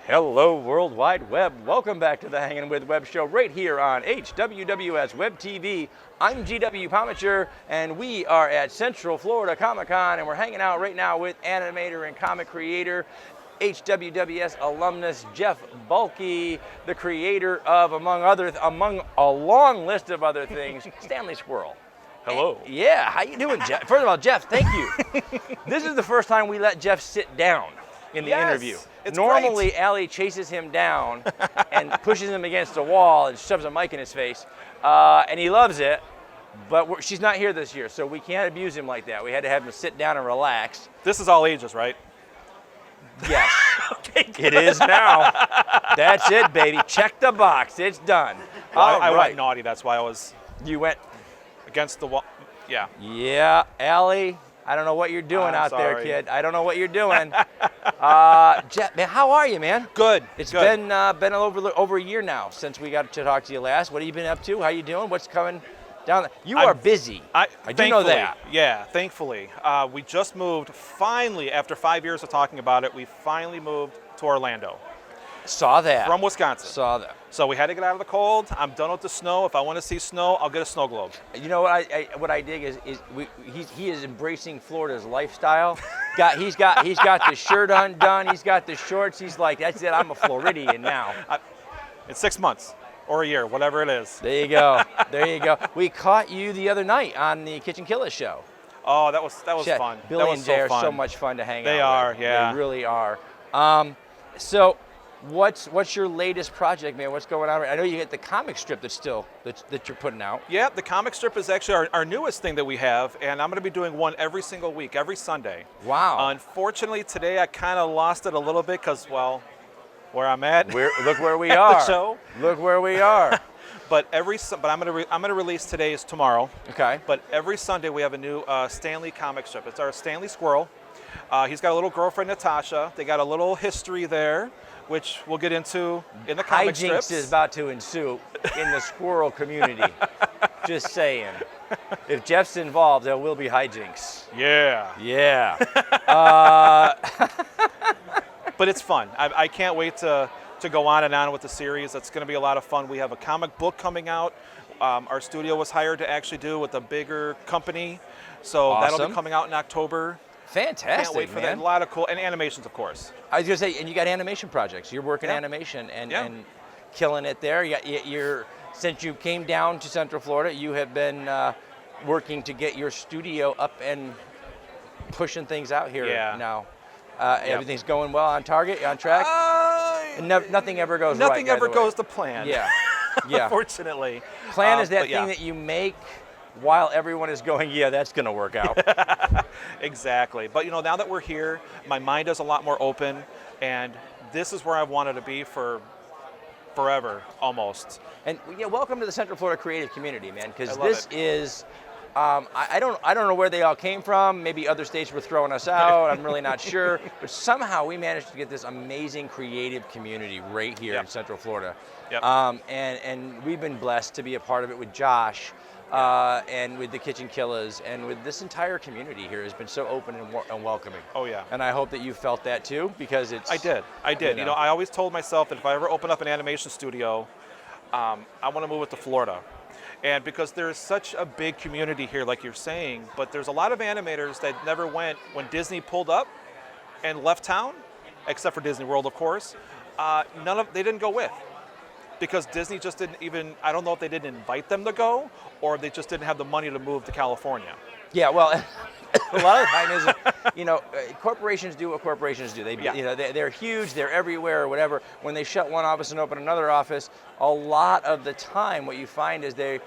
Hello, World Wide Web. Welcome back to the Hanging with Web show right here on HWWS WebTV. I'm GW Pomichter, and we are at Central Florida Comic Con, and we're hanging out right now with animator and comic creator, HWWS alumnus Jeff Balke, the creator of, among a long list of other things, Stanley Squirrel. Hello. Yeah, how you doing, Jeff? First of all, Jeff, thank you. This is the first time we let Jeff sit down in the interview. Normally, great. Allie chases him down and pushes him against a wall and shoves a mic in his face, and he loves it, but she's not here this year, so we can't abuse him like that. We had to have him sit down and relax. This is all ages, right? Yes, Okay, it is now. That's it, baby. Check the box. It's done. Well, I All went right. naughty, that's why I was You went, against the wall. Yeah. yeah, Allie, I don't know what you're doing I'm out there, sorry. kid. I don't know what you're doing. Jeff, man, how are you, man? Good. It's good. been over a year now since we got to talk to you last. What have you been up to? How you doing? What's coming down? You are busy. I do know that. Yeah, thankfully. We just moved, finally, after 5 years of talking about it, we finally moved to Orlando Saw that. from Wisconsin. Saw that. So we had to get out of the cold. I'm done with the snow. If I want to see snow, I'll get a snow globe. You know what I dig is he is embracing Florida's lifestyle. He's got the shirt undone. He's got the shorts. He's like, that's it. I'm a Floridian now. It's 6 months or a year, whatever it is. There you go. There you go. We caught you the other night on the Kitchen Killers show. Oh, that was Shit, fun. Billy that was and Jay are fun. so much fun to hang out with. They are, yeah. They really are. So, what's your latest project, man? What's going on? I know you get the comic strip that you're putting out. Yeah, the comic strip is actually our newest thing that we have, and I'm going to be doing one every single week, every Sunday. Wow. Unfortunately, today I kind of lost it a little bit because, well, where I'm at. Look where we at are. the show. Look where we are. But I'm going to release today's tomorrow. Okay. But every Sunday we have a new Stanley comic strip. It's our Stanley Squirrel. He's got a little girlfriend, Natasha. They got a little history there, which we'll get into in the comic strips. Hijinks is about to ensue in the squirrel community. Just saying. If Jeff's involved, there will be hijinks. Yeah. Yeah. But it's fun. I can't wait to go on and on with the series. It's going to be a lot of fun. We have a comic book coming out. Our studio was hired to actually do with a bigger company. So that'll Awesome. be coming out in October. Fantastic, Can't wait for man. that. A lot of cool, and animations, of course. I was gonna say, and you got animation projects. You're working Yeah. animation and Yeah. killing it there. Since you came down to Central Florida, you have been working to get your studio up and pushing things out here now. Everything's going well, on target, on track. Nothing ever goes right. Nothing ever goes to plan. Yeah, yeah. Unfortunately. Plan is that but yeah. thing that you make while everyone is going, yeah, that's gonna work out. Exactly. But now that we're here, my mind is a lot more open, and this is where I've wanted to be for forever, almost. And yeah, welcome to the Central Florida creative community, man. Because I love this it. is, I don't know where they all came from. Maybe other states were throwing us out. I'm really not sure. But somehow we managed to get this amazing creative community right here in Central Florida. Yep. And we've been blessed to be a part of it with Josh. And with the Kitchen Killers, and with this entire community here has been so open and welcoming. Oh yeah. And I hope that you felt that too, because it's. I did. I always told myself that if I ever open up an animation studio, I want to move it to Florida. And because there's such a big community here, like you're saying, but there's a lot of animators that never went when Disney pulled up and left town, except for Disney World, of course. They didn't go with. Because Disney just didn't even, I don't know if they didn't invite them to go, or they just didn't have the money to move to California. Yeah, well, a lot of the time is, corporations do what corporations do. They're huge, they're everywhere or whatever. When they shut one office and open another office, a lot of the time what you find is they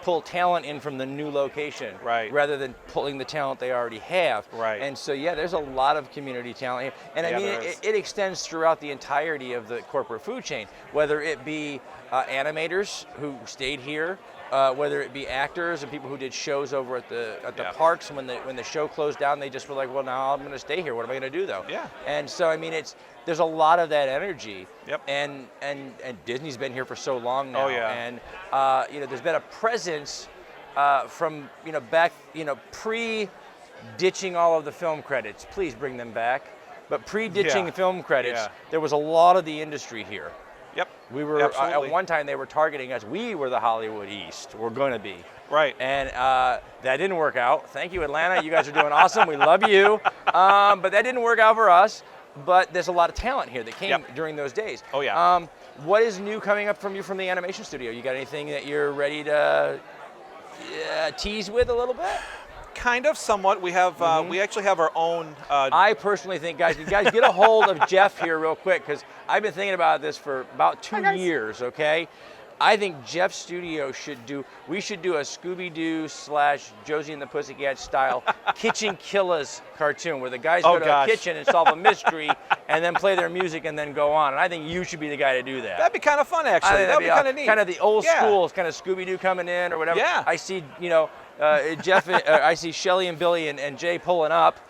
pull talent in from the new location, right, rather than pulling the talent they already have. Right. And so, yeah, there's a lot of community talent here. And I mean, it extends throughout the entirety of the corporate food chain, whether it be animators who stayed here, whether it be actors and people who did shows over at the parks. When the show closed down, they just were like, well, now I'm going to stay here. What am I going to do, though? Yeah. And so, I mean, there's a lot of that energy. Yep. And Disney's been here for so long now. Oh, yeah. And there's been a presence from back pre-ditching all of the film credits. Please bring them back. but pre-ditching Yeah. film credits, Yeah. there was a lot of the industry here. Yep. We were Absolutely. at one time they were targeting us. We were the Hollywood East. We're going to be. Right. And that didn't work out. Thank you, Atlanta. You guys are doing awesome. We love you. But that didn't work out for us. But there's a lot of talent here that came Yep. during those days. Oh, yeah. What is new coming up from you from the animation studio? You got anything that you're ready to tease with a little bit? Kind of, somewhat. We have we actually have our own. I personally think, guys, you guys get a hold of Jeff here real quick, because I've been thinking about this for about 2 years, okay? I think Jeff's studio we should do a Scooby-Doo / Josie and the Pussycat style Kitchen Killers cartoon where the guys go to a kitchen and solve a mystery and then play their music and then go on. And I think you should be the guy to do that. That'd be kind of fun, actually. That'd be kind of neat. Kind of the old school, kind of Scooby-Doo coming in or whatever. Yeah. I see, Jeff, I see Shelly and Billy and Jay pulling up,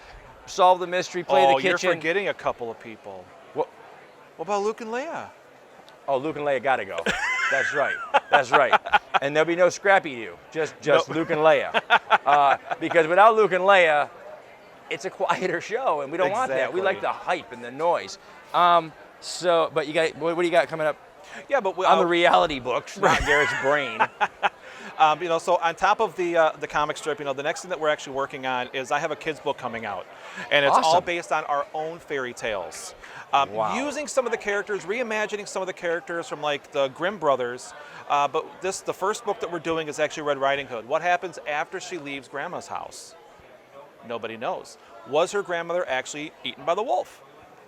solve the mystery, play the kitchen. You're forgetting a couple of people. What about Luke and Leia? Oh, Luke and Leia gotta go. That's right. That's right. And there'll be no Scrappy-Doo, just Luke and Leia. Because without Luke and Leia, it's a quieter show, and we don't want that. We like the hype and the noise. But you got what do you got coming up? Yeah, but on the reality books, not Garrett's brain. So on top of the comic strip, the next thing that we're actually working on is I have a kids book coming out, and it's all based on our own fairy tales, using some of the characters, reimagining some of the characters from like the Grimm brothers. But the first book that we're doing is actually Red Riding Hood. What happens after she leaves Grandma's house? Nobody knows. Was her grandmother actually eaten by the wolf?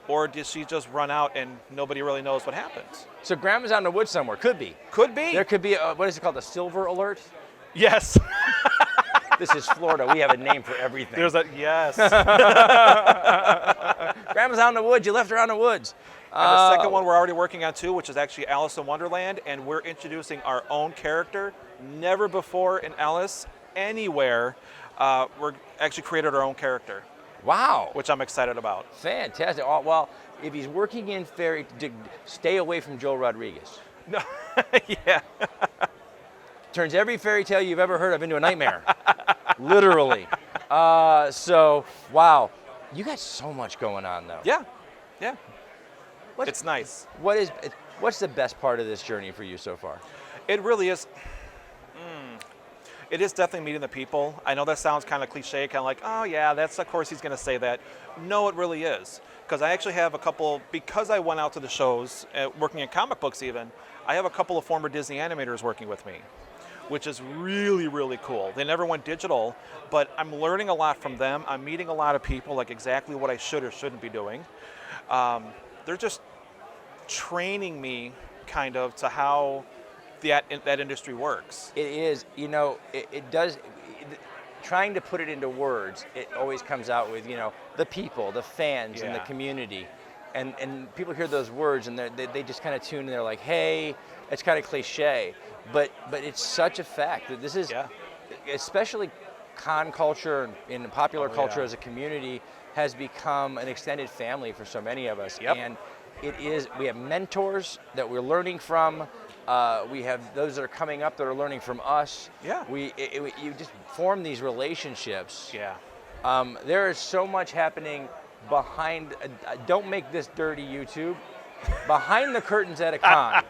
Or did she just run out and nobody really knows what happens? So Grandma's out in the woods somewhere. Could be. Could be. There could be, what is it called, a silver alert? Yes. This is Florida. We have a name for everything. There's a, yes. Grandma's out in the woods. You left her out in the woods. And the second one we're already working on too, which is actually Alice in Wonderland, and we're introducing our own character. Never before in Alice, anywhere, we're actually created our own character. Wow. Which I'm excited about. Fantastic. Well, if he's working in stay away from Joe Rodriguez. No. Yeah. Turns every fairy tale you've ever heard of into a nightmare. Literally. Wow. You got so much going on, though. Yeah. Yeah. It's nice. What's the best part of this journey for you so far? It really is. It is definitely meeting the people. I know that sounds kind of cliche, kind of like, oh yeah, that's of course he's going to say that. No, it really is. Because I actually have a couple, because I went out to the shows, working in comic books even, I have a couple of former Disney animators working with me, which is really, really cool. They never went digital, but I'm learning a lot from them. I'm meeting a lot of people, like exactly what I should or shouldn't be doing. They're just training me kind of to how that industry works. It is, it does, trying to put it into words, it always comes out with, the people, the fans, and the community. And people hear those words and they just kind of tune and they're like, hey, it's kind of cliche, but it's such a fact that this is, especially con culture and popular culture as a community has become an extended family for so many of us. Yep. And we have mentors that we're learning from. We have those that are coming up that are learning from us. Yeah. You just form these relationships. Yeah. There is so much happening behind, don't make this dirty, YouTube. Behind the curtains at a con,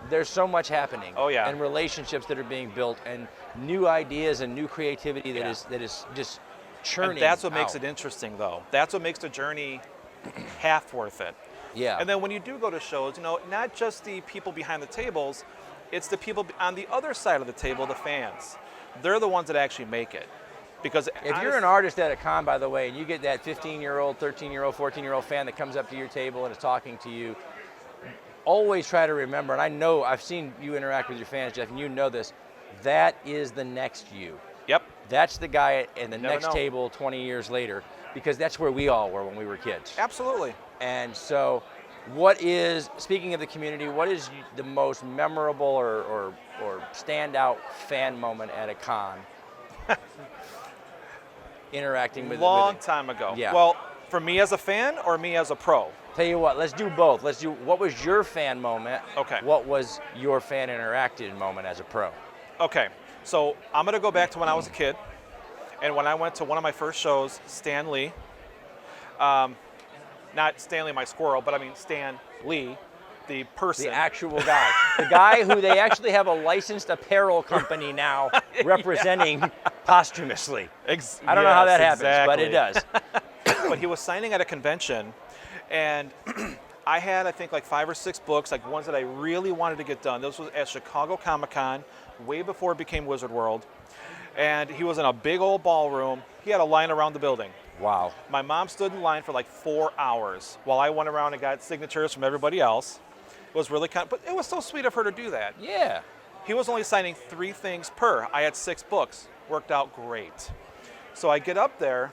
there's so much happening. Oh yeah. And relationships that are being built and new ideas and new creativity that is just churning. And that's what out. makes it interesting though. That's what makes the journey half worth it. Yeah. And then when you do go to shows, not just the people behind the tables, it's the people on the other side of the table, the fans. They're the ones that actually make it. Because if you're an artist at a con, by the way, and you get that 15-year-old, 13-year-old, 14-year-old fan that comes up to your table and is talking to you, always try to remember, and I know I've seen you interact with your fans, Jeff, and you know this, that is the next you. Yep. That's the guy in the next know. table 20 years later, because that's where we all were when we were kids. Absolutely. And so speaking of the community, what is the most memorable or standout fan moment at a con? Interacting with Long time ago. Yeah. Well, for me as a fan or me as a pro? Tell you what, let's do both. What was your fan moment? Okay. What was your fan interacted moment as a pro? Okay. So I'm going to go back to when I was a kid. And when I went to one of my first shows, Stan Lee, Not Stanley my squirrel, but I mean Stan Lee, the person. The actual guy. The guy who they actually have a licensed apparel company now representing posthumously. I don't know how that happens, but it does. But he was signing at a convention, and I had, I think, like 5 or 6 books, like ones that I really wanted to get done. This was at Chicago Comic-Con, way before it became Wizard World. And he was in a big old ballroom. He had a line around the building. Wow. My mom stood in line for like 4 hours while I went around and got signatures from everybody else. It was really but it was so sweet of her to do that. Yeah. He was only signing 3 things per. I had 6 books. Worked out great. So I get up there,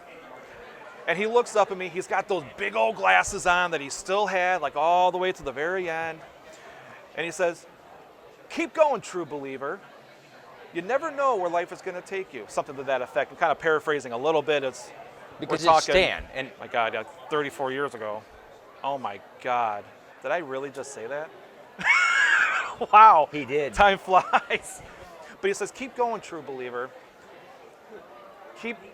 and he looks up at me. He's got those big old glasses on that he still had, like all the way to the very end. And he says, "Keep going, true believer. You never know where life is going to take you." Something to that effect. I'm kind of paraphrasing a little bit. Because we're it's talking, Stan. And my God, 34 years ago. Oh my God. Did I really just say that? Wow. he did. Time flies. But he says, "Keep going, true believer.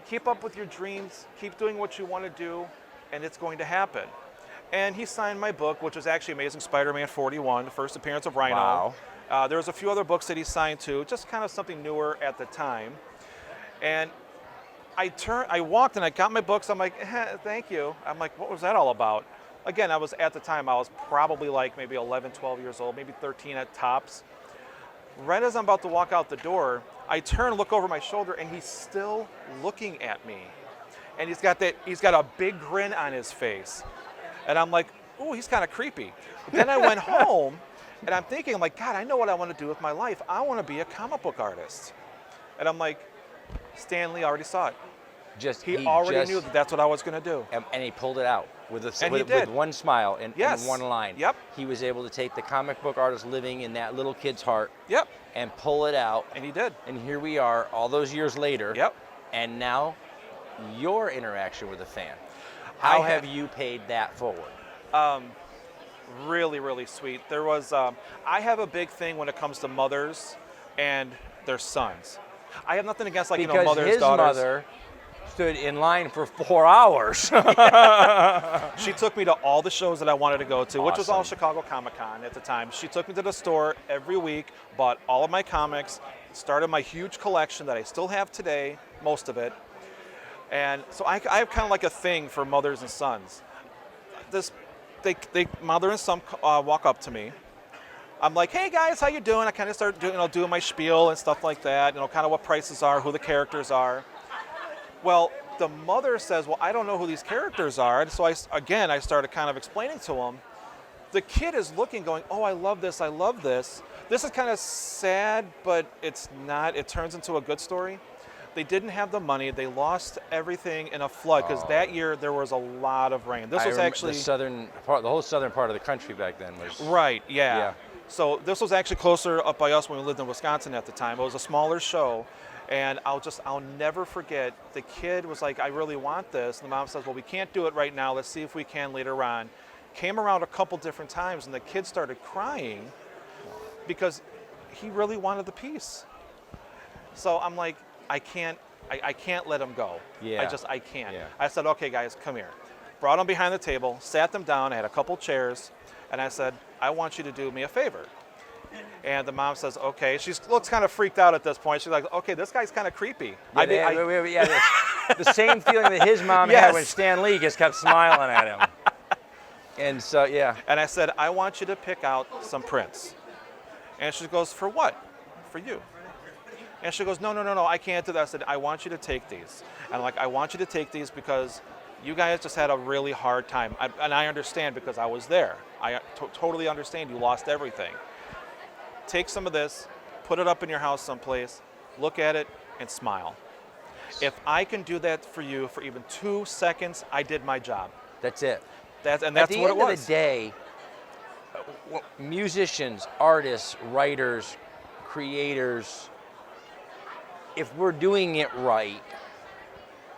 Keep up with your dreams. Keep doing what you want to do, and it's going to happen." And he signed my book, which was actually Amazing Spider-Man 41, the first appearance of Rhino. Wow. There was a few other books that he signed too, just kind of something newer at the time. And I walked and I got my books. I'm like, "Thank you." I'm like, "What was that all about?" Again, at the time, I was probably like maybe 11, 12 years old, maybe 13 at tops. Right as I'm about to walk out the door, I turn, look over my shoulder, and he's still looking at me. And he's got a big grin on his face. And I'm like, "Ooh, he's kind of creepy." Then I went home, and I'm thinking, I'm like, "God, I know what I want to do with my life. I want to be a comic book artist." And I'm like, Stan Lee already saw it. He already knew that that's what I was going to do. And he pulled it out with one smile and one line. Yep. He was able to take the comic book artist living in that little kid's heart. Yep. And pull it out. And he did. And here we are all those years later. Yep. And now your interaction with a fan. How have you paid that forward? Really, really sweet. There was, I have a big thing when it comes to mothers and their sons. I have nothing against mothers, daughters. Because his mother stood in line for 4 hours. She took me to all the shows that I wanted to go to, which was all Awesome. Chicago Comic-Con at the time. She took me to the store every week, bought all of my comics, started my huge collection that I still have today, most of it. And so I have kind of like a thing for mothers and sons. Mother and son walk up to me. I'm like, "Hey guys, how you doing?" I kind of start doing my spiel and stuff like that, kind of what prices are, who the characters are. Well, the mother says, "Well, I don't know who these characters are." And so I started kind of explaining to him. The kid is looking, going, "Oh, I love this, I love this." This is kind of sad, but it's not. It turns into a good story. They didn't have the money. They lost everything in a flood because that year there was a lot of rain. This was actually the whole southern part of the country back then was right. Yeah. So this was actually closer up by us when we lived in Wisconsin at the time. It was a smaller show, and I'll never forget. The kid was like, "I really want this," and the mom says, "Well, we can't do it right now. Let's see if we can later on." Came around a couple different times, and the kid started crying because he really wanted the piece. So I'm like, I can't let him go. Yeah. I can't. Yeah. I said, "Okay, guys, come here." Brought them behind the table, sat them down. I had a couple chairs, and I said, "I want you to do me a favor." And the mom says, "Okay." She looks kind of freaked out at this point. She's like, "Okay, this guy's kind of creepy." The same feeling that his mom had when Stan Lee just kept smiling at him. And so, yeah. And I said, "I want you to pick out some prints." And she goes, "For what?" "For you." And she goes, No, I can't do that." I said, "I want you to take these." And I'm like, "I want you to take these because you guys just had a really hard time." And I understand because I was there. I totally understand. You lost everything. Take some of this, put it up in your house someplace, look at it, and smile. If I can do that for you for even 2 seconds, I did my job. That's it. That's what it was. At the end of the day, musicians, artists, writers, creators, if we're doing it right,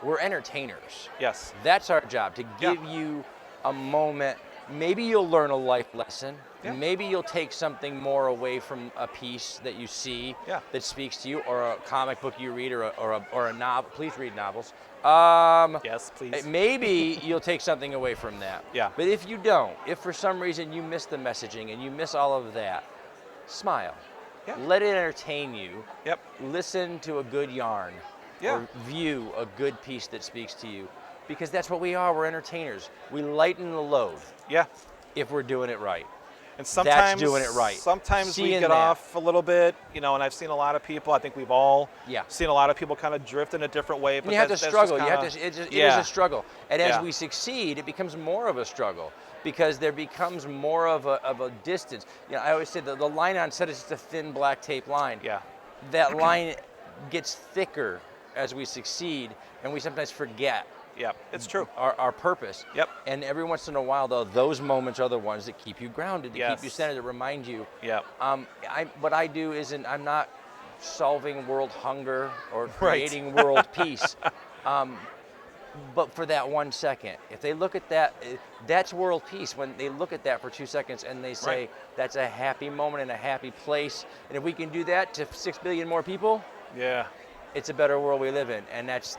we're entertainers. Yes. That's our job, to give you a moment. Maybe you'll learn a life lesson. Yeah. Maybe you'll take something more away from a piece that you see that speaks to you, or a comic book you read, or a novel. Please read novels. Yes, please. Maybe you'll take something away from that. Yeah. But if you don't, if for some reason you miss the messaging and you miss all of that, smile. Yeah. Let it entertain you. Yep. Listen to a good yarn. Yeah. Or view a good piece that speaks to you. Because that's what we are. We're entertainers. We lighten the load Yeah. if we're doing it right. And sometimes doing it right. Sometimes we Seeing get that. off a little bit, and I've seen a lot of people. I think we've all Yeah. seen a lot of people kind of drift in a different way. And But you have to that's struggle. just You have kinda- to. It Yeah. is a struggle. And as Yeah. we succeed, it becomes more of a struggle because there becomes more of a distance. I always say the line on set is just a thin black tape line. Yeah. That line gets thicker as we succeed, and we sometimes forget Yeah. It's true. our purpose. Yep. And every once in a while, though, those moments are the ones that keep you grounded, to keep you Yes. centered, to remind you. Yeah. What I do isn't, I'm not solving world hunger or creating world peace. But for that 1 second, if they look at that, that's world peace. When they look at that for 2 seconds and they say, Right. that's a happy moment and a happy place. And if we can do that to 6 billion more people, Yeah. it's a better world we live in. And that's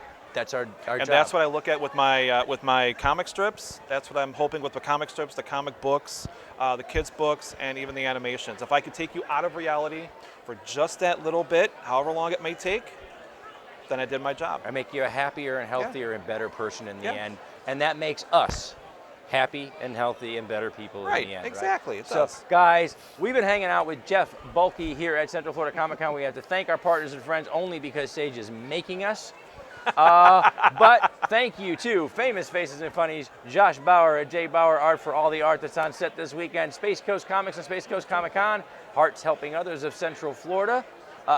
our And job. that's what I look at with my comic strips. That's what I'm hoping with the comic strips, the comic books, the kids' books, and even the animations. If I could take you out of reality for just that little bit, however long it may take, then I did my job. I make you a happier and healthier and better person in the Yeah. end. And that makes us happy and healthy and better people Right, in the end. exactly, Right? it does. Guys, we've been hanging out with Jeff Balke here at Central Florida Comic Con. We have to thank our partners and friends only because Sage is making us. But thank you to Famous Faces and Funnies, Josh Bauer at J Bauer Art for all the art that's on set this weekend, Space Coast Comics and Space Coast Comic Con, Hearts Helping Others of Central Florida.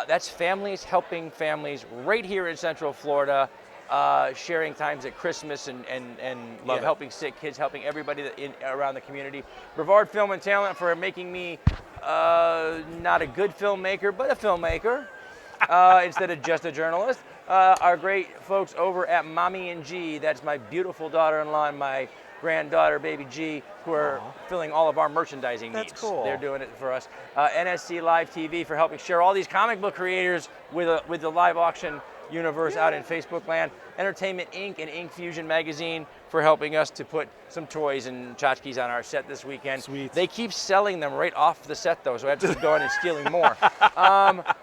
That's families helping families right here in Central Florida, sharing times at Christmas and Love it. helping sick kids, helping everybody around the community. Brevard Film and Talent for making me not a good filmmaker, but a filmmaker instead of just a journalist. Our great folks over at Mommy and G, that's my beautiful daughter-in-law and my granddaughter, baby G, who are filling all of our merchandising needs. That's cool. They're doing it for us. NSC Live TV for helping share all these comic book creators with the live auction universe out in Facebook land. Entertainment Inc. and Ink Fusion Magazine for helping us to put some toys and tchotchkes on our set this weekend. Sweet. They keep selling them right off the set, though, so I have to keep going and stealing more.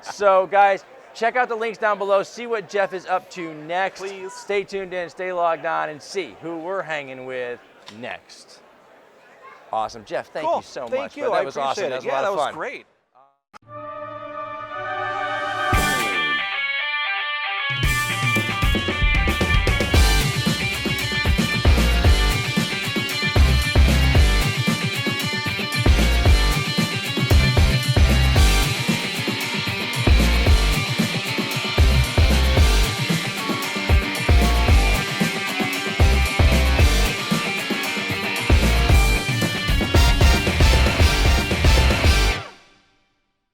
So, guys, check out the links down below. See what Jeff is up to next. Please. Stay tuned in, stay logged on, and see who we're hanging with next. Awesome. Jeff, thank Cool. you so Thank much. you. But that I was appreciate awesome. it. That was a Yeah, lot that of was fun. great.